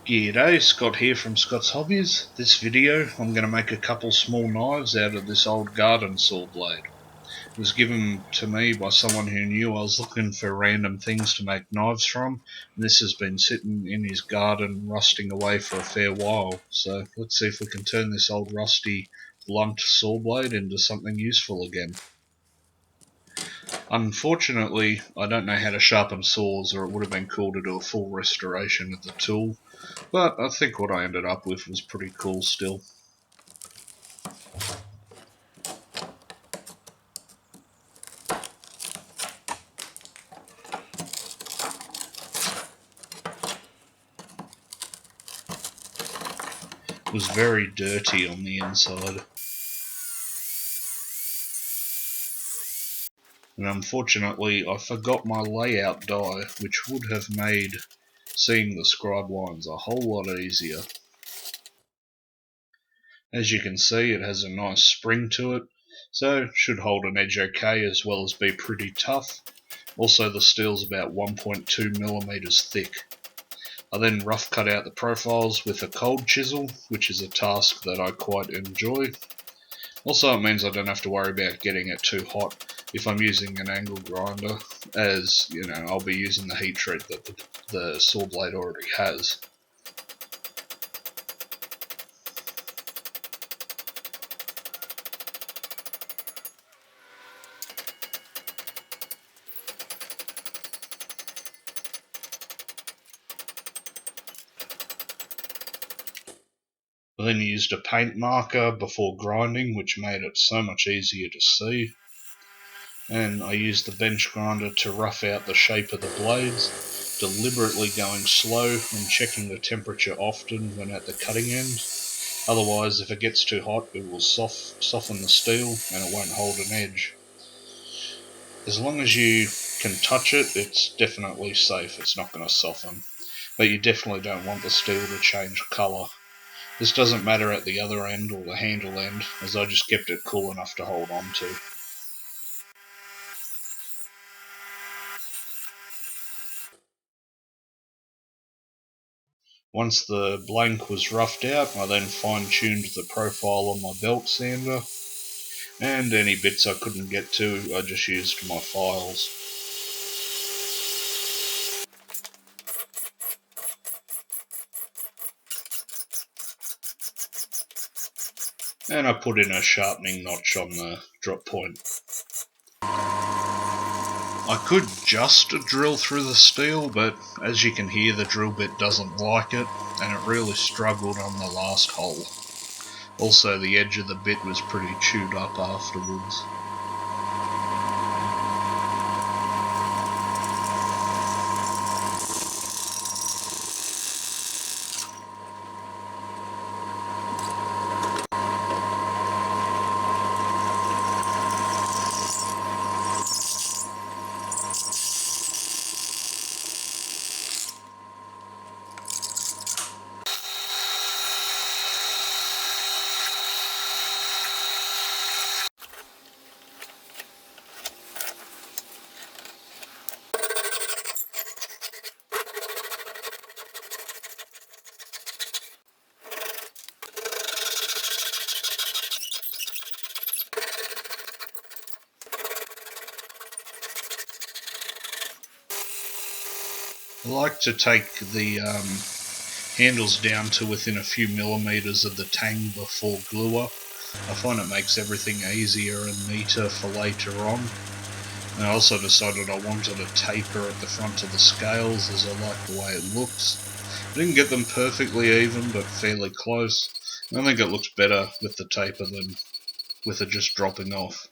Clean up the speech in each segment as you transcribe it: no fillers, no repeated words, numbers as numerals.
G'day, Scott here from ScottsHobbyz. This video I'm going to make a couple small knives out of this old garden saw blade. It was given to me by someone who knew I was looking for random things to make knives from, and this has been sitting in his garden rusting away for a fair while. So let's see if we can turn this old rusty blunt saw blade into something useful again. Unfortunately, I don't know how to sharpen saws, or it would have been cool to do a full restoration of the tool. But I think what I ended up with was pretty cool still. It was very dirty on the inside. And unfortunately I forgot my layout die, which would have made seeing the scribe lines a whole lot easier. As you can see, it has a nice spring to it, so should hold an edge okay as well as be pretty tough. Also the steel's about 1.2mm thick. I then rough cut out the profiles with a cold chisel, which is a task that I quite enjoy. Also it means I don't have to worry about getting it too hot if I'm using an angle grinder, as you know, I'll be using the heat treat that the saw blade already has. I then used a paint marker before grinding, which made it so much easier to see. And I used the bench grinder to rough out the shape of the blades, deliberately going slow and checking the temperature often when at the cutting end. Otherwise, if it gets too hot, it will soften the steel and it won't hold an edge. As long as you can touch it, it's definitely safe, it's not going to soften. But you definitely don't want the steel to change colour. This doesn't matter at the other end or the handle end, as I just kept it cool enough to hold on to. Once the blank was roughed out, I then fine-tuned the profile on my belt sander, and any bits I couldn't get to, I just used my files. And I put in a sharpening notch on the drop point. I could just drill through the steel, but as you can hear, the drill bit doesn't like it, and it really struggled on the last hole. Also, the edge of the bit was pretty chewed up afterwards. I like to take the handles down to within a few millimeters of the tang before glue up. I find it makes everything easier and neater for later on. And I also decided I wanted a taper at the front of the scales, as I like the way it looks. I didn't get them perfectly even, but fairly close. And I think it looks better with the taper than with it just dropping off.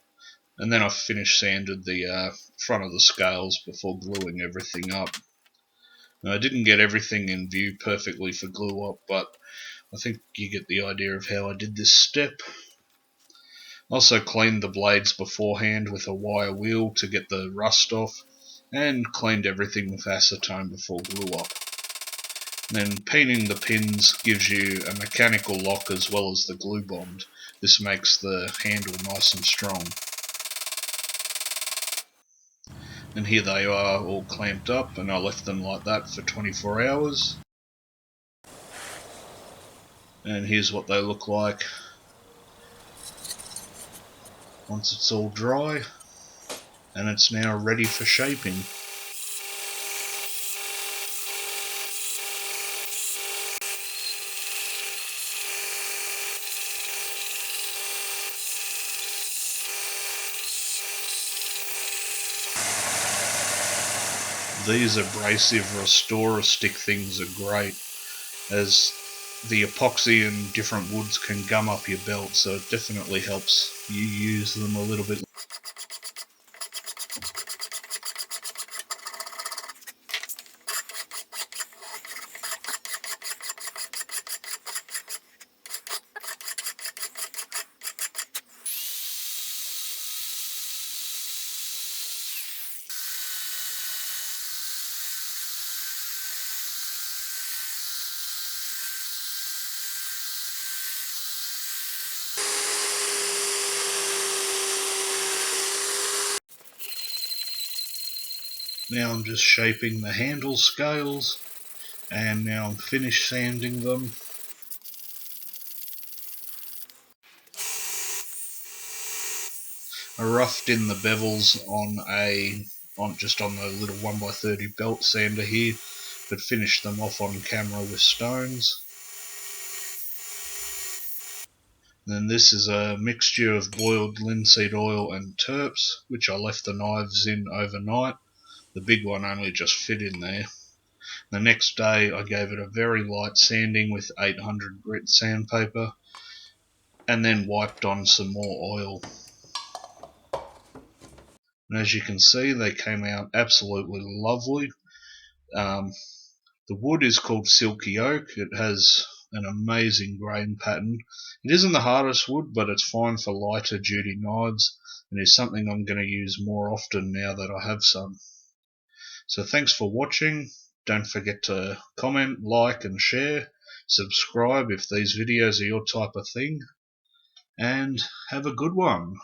And then I finish sanded the front of the scales before gluing everything up. Now, I didn't get everything in view perfectly for glue up, but I think you get the idea of how I did this step. Also cleaned the blades beforehand with a wire wheel to get the rust off, and cleaned everything with acetone before glue up. Then painting the pins gives you a mechanical lock as well as the glue bond. This makes the handle nice and strong. And here they are all clamped up, and I left them like that for 24 hours. And here's what they look like once it's all dry, and it's now ready for shaping. These abrasive restorer stick things are great, as the epoxy and different woods can gum up your belt, so it definitely helps you use them a little bit. Now I'm just shaping the handle scales, and now I'm finished sanding them. I roughed in the bevels just on the little 1x30 belt sander here, but finished them off on camera with stones. Then this is a mixture of boiled linseed oil and terps, which I left the knives in overnight. The big one only just fit in there. The next day I gave it a very light sanding with 800 grit sandpaper, and then wiped on some more oil. And as you can see, they came out absolutely lovely. The wood is called Silky Oak. It has an amazing grain pattern. It isn't the hardest wood, but it's fine for lighter duty knives, and is something I'm going to use more often now that I have some. So thanks for watching. Don't forget to comment, like and share. Subscribe if these videos are your type of thing, and have a good one.